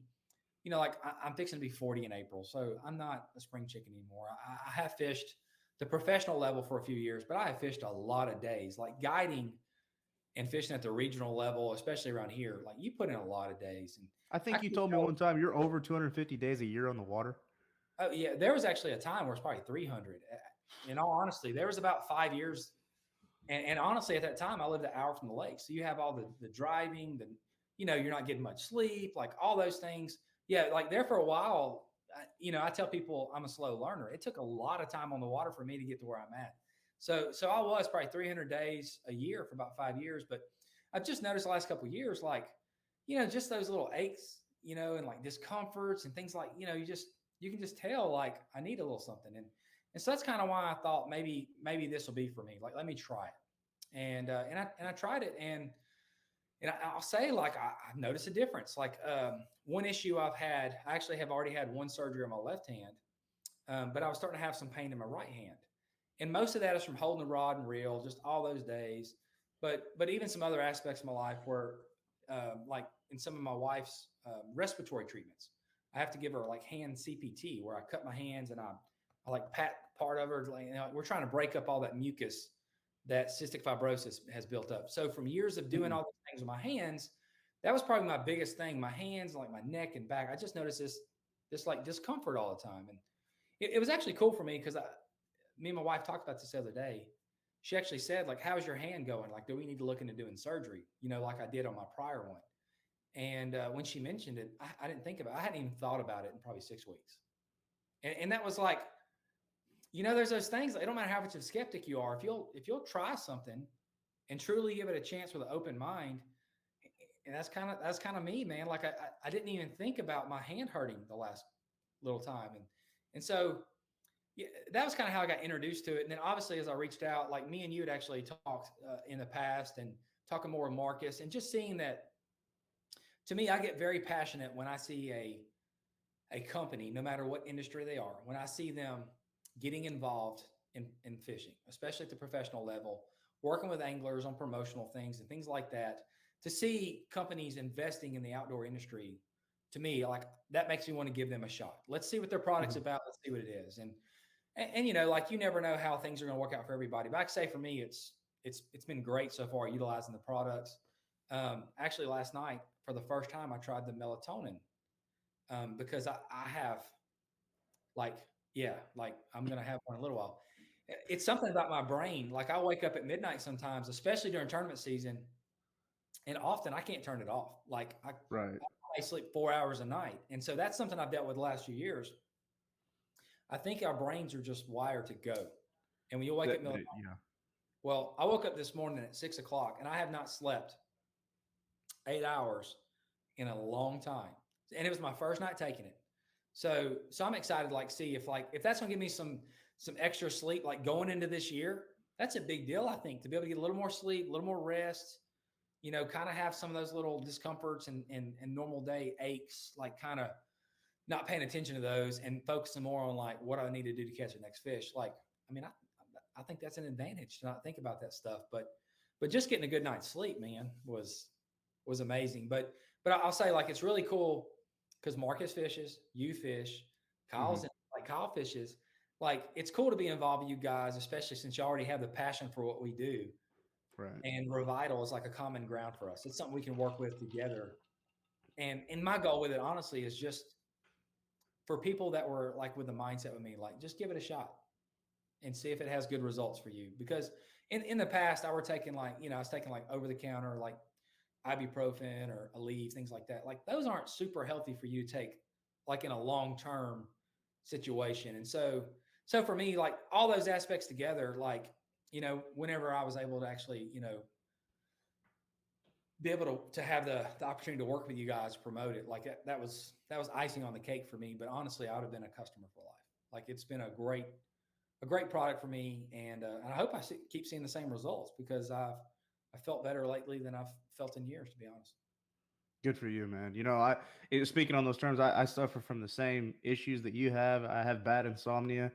like I'm fixing to be 40 in April. So I'm not a spring chicken anymore. I have fished the professional level for a few years, but I have fished a lot of days, like guiding and fishing at the regional level, especially around here. Like you put in a lot of days. And I think you told me one time you're over 250 days a year on the water. Oh yeah, there was actually a time where it's probably 300. In all honesty, there was about 5 years, and honestly, at that time, I lived an hour from the lake, so you have all the driving, you're not getting much sleep, like all those things. Yeah, like there for a while, I tell people I'm a slow learner. It took a lot of time on the water for me to get to where I'm at. So I was probably 300 days a year for about 5 years, but I've just noticed the last couple of years, like, just those little aches, and like discomforts and things like, you can just tell like I need a little something. And so that's kind of why I thought maybe this will be for me. Like, let me try it. And I tried it, and I'll say like I've noticed a difference. Like one issue I actually have already had one surgery on my left hand, but I was starting to have some pain in my right hand. And most of that is from holding the rod and reel, just all those days. But even some other aspects of my life where, like in some of my wife's respiratory treatments, I have to give her like hand CPT where I cut my hands and I like pat part of her. Like, we're trying to break up all that mucus that cystic fibrosis has built up. So from years of doing all these things with my hands, that was probably my biggest thing. My hands, like my neck and back, I just noticed this like discomfort all the time. And it was actually cool for me because me and my wife talked about this the other day. She actually said, like, how's your hand going? Like, do we need to look into doing surgery? Like I did on my prior one. And when she mentioned it, I didn't think about it. I hadn't even thought about it in probably 6 weeks. And that was like, there's those things. It don't matter how much of a skeptic you are. If you'll try something and truly give it a chance with an open mind, and that's kind of me, man. Like I didn't even think about my hand hurting the last little time, and so yeah, that was kind of how I got introduced to it. And then obviously, as I reached out, like me and you had actually talked in the past, and talking more with Marcus, and just seeing that. To me, I get very passionate when I see a company, no matter what industry they are, when I see them getting involved in fishing, especially at the professional level, working with anglers on promotional things and things like that, to see companies investing in the outdoor industry, to me, like that makes me want to give them a shot. Let's see what their product's about. Let's see what it is. And like, you never know how things are going to work out for everybody. But I can say for me, it's been great so far utilizing the products. Actually last night, for the first time, I tried the melatonin because I have like I'm going to have one in a little while. it's something about my brain. Like I wake up at midnight sometimes, especially during tournament season, and often I can't turn it off. Like Right. I sleep 4 hours a night, and so that's something I've dealt with the last few years. I think our brains are just wired to go. And when you wake up, Yeah. well, I woke up this morning at 6 o'clock, and I have not slept 8 hours in a long time, and it was my first night taking it. So I'm excited to see if that's gonna give me some extra sleep like going into this year. That's a big deal, I think, to be able to get a little more sleep, a little more rest. Kind of have some of those little discomforts and normal day aches, like kind of not paying attention to those and focusing more on like what I need to do to catch the next fish. Like, I mean, I think that's an advantage to not think about that stuff. But just getting a good night's sleep, man, was amazing. But I'll say like it's really cool because Marcus fishes, you fish, Kyle's in, like Kyle fishes. Like it's cool to be involved with you guys, especially since you already have the passion for what we do. Right. And Revital is like a common ground for us. It's something we can work with together. And my goal with it, honestly, is just for people that were like with the mindset with me, like just give it a shot and see if it has good results for you. Because in the past, I was taking like over the counter, like ibuprofen or Aleve, things like that. Like those aren't super healthy for you to take like in a long-term situation. And so for me, like all those aspects together, like, whenever I was able to actually, be able to have the opportunity to work with you guys, promote it, like that was icing on the cake for me. But honestly, I would have been a customer for life. Like it's been a great product for me, and I hope I keep seeing the same results because I felt better lately than I've felt in years, to be honest. Good for you, man. Speaking on those terms, I suffer from the same issues that you have. I have bad insomnia.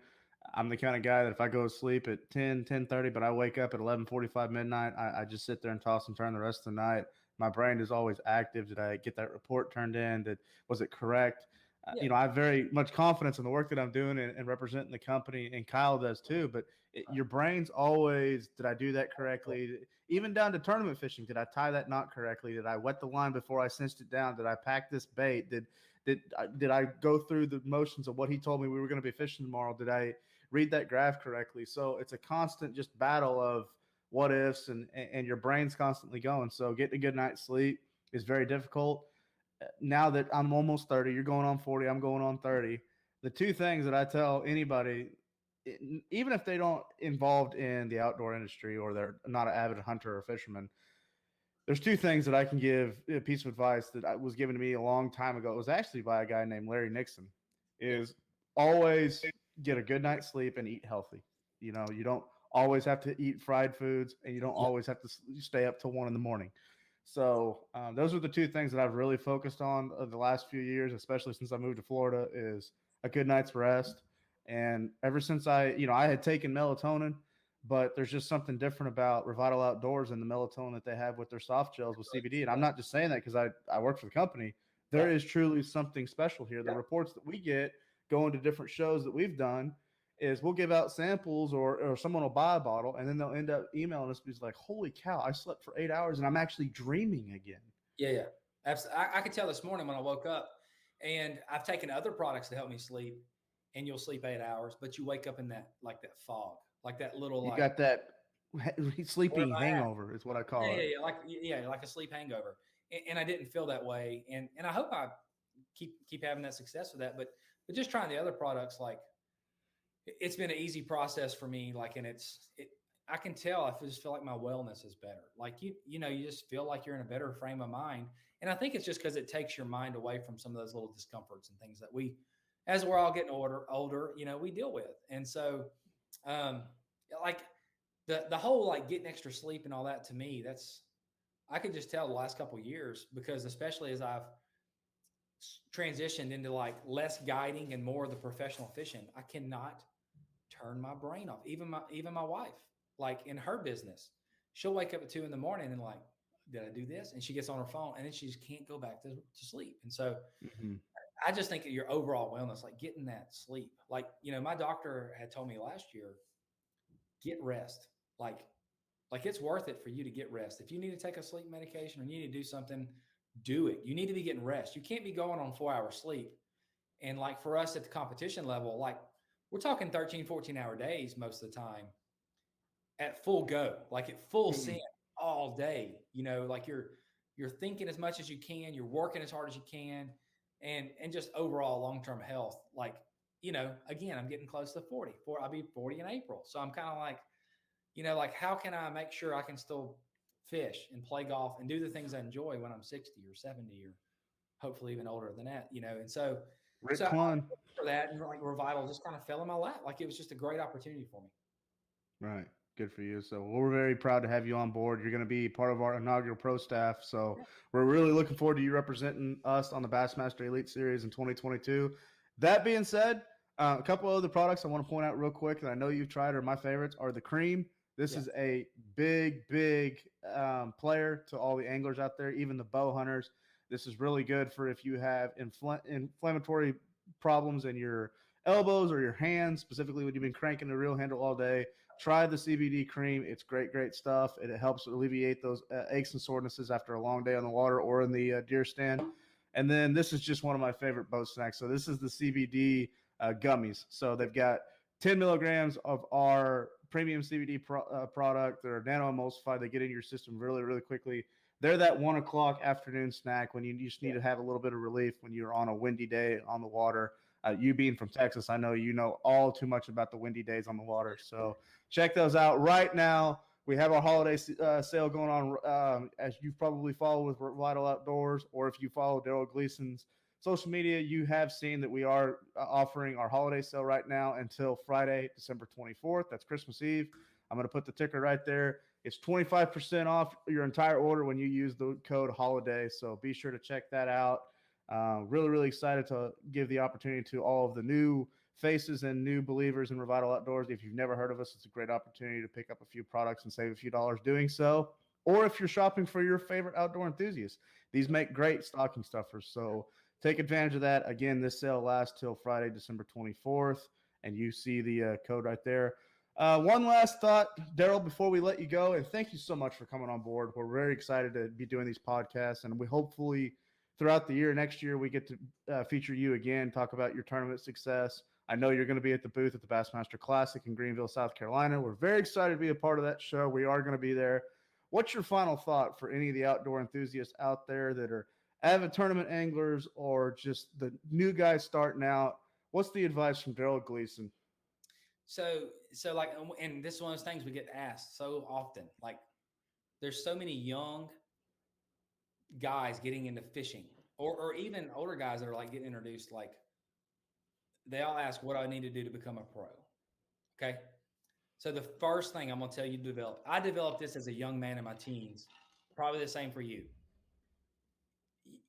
I'm the kind of guy that if I go to sleep at 10:30, but I wake up at 11:45 midnight, I just sit there and toss and turn the rest of the night. My brain is always active. Did I get that report turned in? Was it correct? Yeah. I have very much confidence in the work that I'm doing and representing the company, and Kyle does too. But your brain's always, did I do that correctly? Even down to tournament fishing, did I tie that knot correctly? Did I wet the line before I cinched it down? Did I pack this bait? Did I go through the motions of what he told me we were going to be fishing tomorrow? Did I read that graph correctly? So it's a constant just battle of what ifs, and your brain's constantly going. So getting a good night's sleep is very difficult. Now that I'm almost 30, you're going on 40, I'm going on 30. The two things that I tell anybody, even if they don't involved in the outdoor industry or they're not an avid hunter or fisherman, there's two things that I can give a piece of advice that was given to me a long time ago. It was actually by a guy named Larry Nixon. Is always get a good night's sleep and eat healthy. You don't always have to eat fried foods, and you don't always have to stay up till 1 in the morning. So those are the two things that I've really focused on the last few years, especially since I moved to Florida, is a good night's rest. And ever since I had taken melatonin, but there's just something different about Revital Outdoors and the melatonin that they have with their soft gels with CBD. And I'm not just saying that because I work for the company. There is truly something special here. The reports that we get going to different shows that we've done is we'll give out samples or someone will buy a bottle and then they'll end up emailing us because like, holy cow, I slept for 8 hours and I'm actually dreaming again. Yeah. Absolutely. I could tell this morning when I woke up, and I've taken other products to help me sleep, and you'll sleep 8 hours, but you wake up in that fog, like that little, You like, got that where am sleeping I at? hangover is what I call it. Like a sleep hangover. And I didn't feel that way. And I hope I keep having that success with that. But just trying the other products, like it's been an easy process for me. Like, and I can tell, I just feel like my wellness is better. Like you just feel like you're in a better frame of mind. And I think it's just because it takes your mind away from some of those little discomforts and things that as we're all getting older, we deal with. And so, like the whole like getting extra sleep and all that, to me, I could just tell the last couple of years, because especially as I've transitioned into like less guiding and more of the professional fishing, I cannot turn my brain off. Even my wife, like in her business, she'll wake up at 2 a.m. and like, did I do this? And she gets on her phone and then she just can't go back to sleep. And so I just think of your overall wellness, like getting that sleep. Like, my doctor had told me last year, get rest. Like it's worth it for you to get rest. If you need to take a sleep medication or you need to do something, do it. You need to be getting rest. You can't be going on 4 hours sleep. And like for us at the competition level, like we're talking 13, 14-hour days most of the time at full go, like at full send all day. Like you're thinking as much as you can, you're working as hard as you can, and just overall long-term health. Like, again, I'm getting close to 40. I'll be 40 in April. So I'm kind of like, like how can I make sure I can still fish and play golf and do the things I enjoy when I'm 60 or 70 or hopefully even older than that, and so Rick I Clun. for that, and like Revital just kind of fell in my lap. Like it was just a great opportunity for me. Right. Good for you. So we're very proud to have you on board. You're going to be part of our inaugural pro staff. So we're really looking forward to you representing us on the Bassmaster Elite Series in 2022. That being said, a couple of other products I want to point out real quick that I know you've tried are my favorites are the Cream. This is a big player to all the anglers out there, even the bow hunters. This is really good for if you have inflammatory problems in your elbows or your hands, specifically when you've been cranking the reel handle all day. Try the CBD cream. It's great stuff. It helps alleviate those aches and sorenesses after a long day on the water or in the deer stand. And then this is just one of my favorite boat snacks. So this is the CBD gummies. So they've got 10 milligrams of our premium CBD product. They're nano emulsified. They get in your system really quickly. They're that 1 o'clock afternoon snack when you just need to have a little bit of relief when you're on a windy day on the water. You being from Texas, I know you know all too much about the windy days on the water. So check those out right now. We have our holiday sale going on, as you've probably followed with Revital Outdoors, or if you follow Darold Gleason's social media, you have seen that we are offering our holiday sale right now until Friday, December 24th. That's Christmas Eve. I'm going to put the ticker right there. It's 25% off your entire order when you use the code HOLIDAY. So be sure to check that out. Really excited to give the opportunity to all of the new faces and new believers in Revital Outdoors. If you've never heard of us, it's a great opportunity to pick up a few products and save a few dollars doing so. Or if you're shopping for your favorite outdoor enthusiast, these make great stocking stuffers. So take advantage of that. Again, this sale lasts till Friday, December 24th, and you see the code right there. One last thought, Darold, before we let you go, and thank you so much for coming on board. We're very excited to be doing these podcasts, and we hopefully throughout the year, next year, we get to feature you again, talk about your tournament success. I know you're going to be at the booth at the Bassmaster Classic in Greenville, South Carolina. We're very excited to be a part of that show. We are going to be there. What's your final thought for any of the outdoor enthusiasts out there that are avid tournament anglers or just the new guys starting out? What's the advice from Darold Gleason? So like, and this is one of those things we get asked so often. Like, there's so many young guys getting into fishing, or even older guys that are like getting introduced. Like, they all ask, what do I need to do to become a pro? Okay. So the first thing I'm going to tell you to develop, I developed this as a young man in my teens, probably the same for you.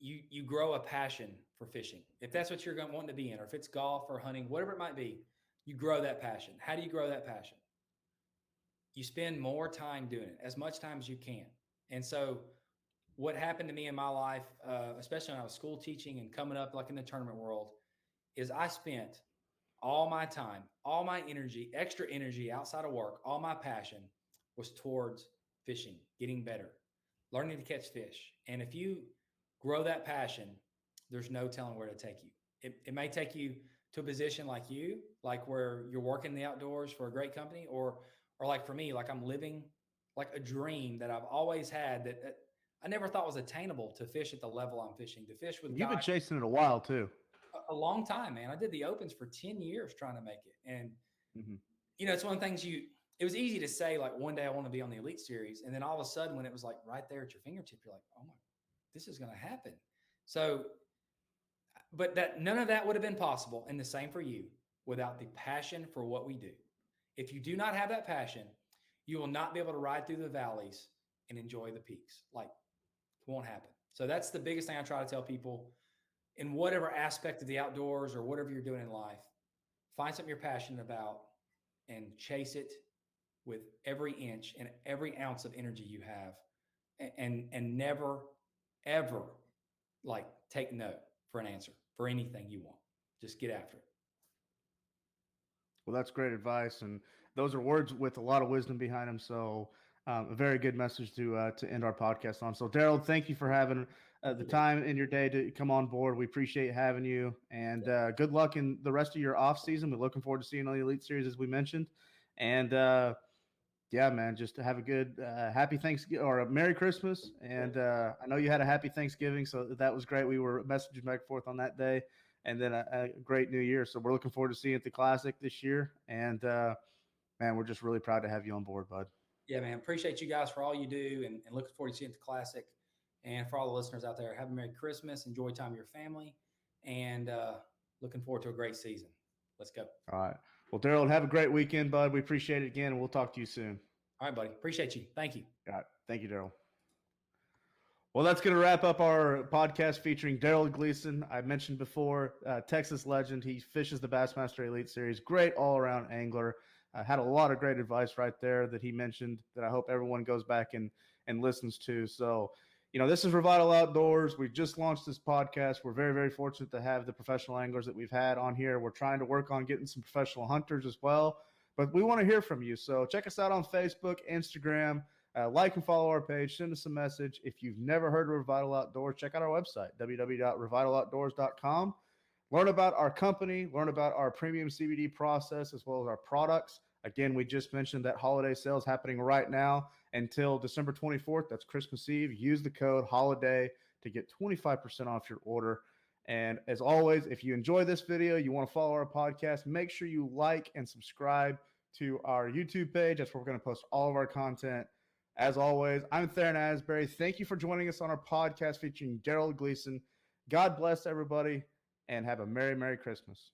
You grow a passion for fishing. If that's what you're going to want to be in, or if it's golf or hunting, whatever it might be, you grow that passion. How do you grow that passion? You spend more time doing it, as much time as you can. And so what happened to me in my life, especially when I was school teaching and coming up like in the tournament world, is I spent all my time, all my energy, extra energy outside of work, all my passion was towards fishing, getting better, learning to catch fish. And if you grow that passion, there's no telling where to take you. It may take you to a position like you, like where you're working in the outdoors for a great company, or like for me, like I'm living like a dream that I've always had that I never thought was attainable, to fish at the level I'm fishing, to fish with You've been guys chasing it a while too. a long time, man. I did the Opens for 10 years trying to make it. And, it's one of the things it was easy to say, like, one day I want to be on the Elite Series. And then all of a sudden, when it was like right there at your fingertip, you're like, oh my, this is going to happen. So, but none of that would have been possible. And the same for you without the passion for what we do. If you do not have that passion, you will not be able to ride through the valleys and enjoy the peaks. Like, it won't happen. So that's the biggest thing I try to tell people in whatever aspect of the outdoors or whatever you're doing in life. Find something you're passionate about and chase it with every inch and every ounce of energy you have, and never, ever like take no for an answer for anything you want. Just get after it. Well, that's great advice, and those are words with a lot of wisdom behind them. So, a very good message to end our podcast on. So, Darold, thank you for having the time in your day to come on board. We appreciate having you, and good luck in the rest of your off season. We're looking forward to seeing on the Elite Series as we mentioned, and yeah, man, just have a good happy Thanksgiving or a Merry Christmas. And I know you had a happy Thanksgiving, so that was great. We were messaging back and forth on that day, and then a great New Year. So we're looking forward to seeing you at the Classic this year, and man, we're just really proud to have you on board, bud. Yeah, man. Appreciate you guys for all you do, and looking forward to seeing the Classic. And for all the listeners out there, have a Merry Christmas. Enjoy time with your family, and looking forward to a great season. Let's go. All right. Well, Darold, have a great weekend, bud. We appreciate it again, and we'll talk to you soon. All right, buddy. Appreciate you. Thank you. All right. Thank you, Darold. Well, that's going to wrap up our podcast featuring Darold Gleason. I mentioned before, Texas legend. He fishes the Bassmaster Elite Series. Great all-around angler. Had a lot of great advice right there that he mentioned that I hope everyone goes back and listens to. So, you know, this is Revital Outdoors. We just launched this podcast. We're very, very fortunate to have the professional anglers that we've had on here. We're trying to work on getting some professional hunters as well, but we want to hear from you. So check us out on Facebook, Instagram, like and follow our page, send us a message. If you've never heard of Revital Outdoors, check out our website, www.revitaloutdoors.com. Learn about our company, learn about our premium CBD process, as well as our products. Again, we just mentioned that holiday sales happening right now until December 24th. That's Christmas Eve. Use the code HOLIDAY to get 25% off your order. And as always, if you enjoy this video, you want to follow our podcast, make sure you like and subscribe to our YouTube page. That's where we're going to post all of our content. As always, I'm Theron Asbury. Thank you for joining us on our podcast featuring Darold Gleason. God bless everybody, and have a Merry, Merry Christmas.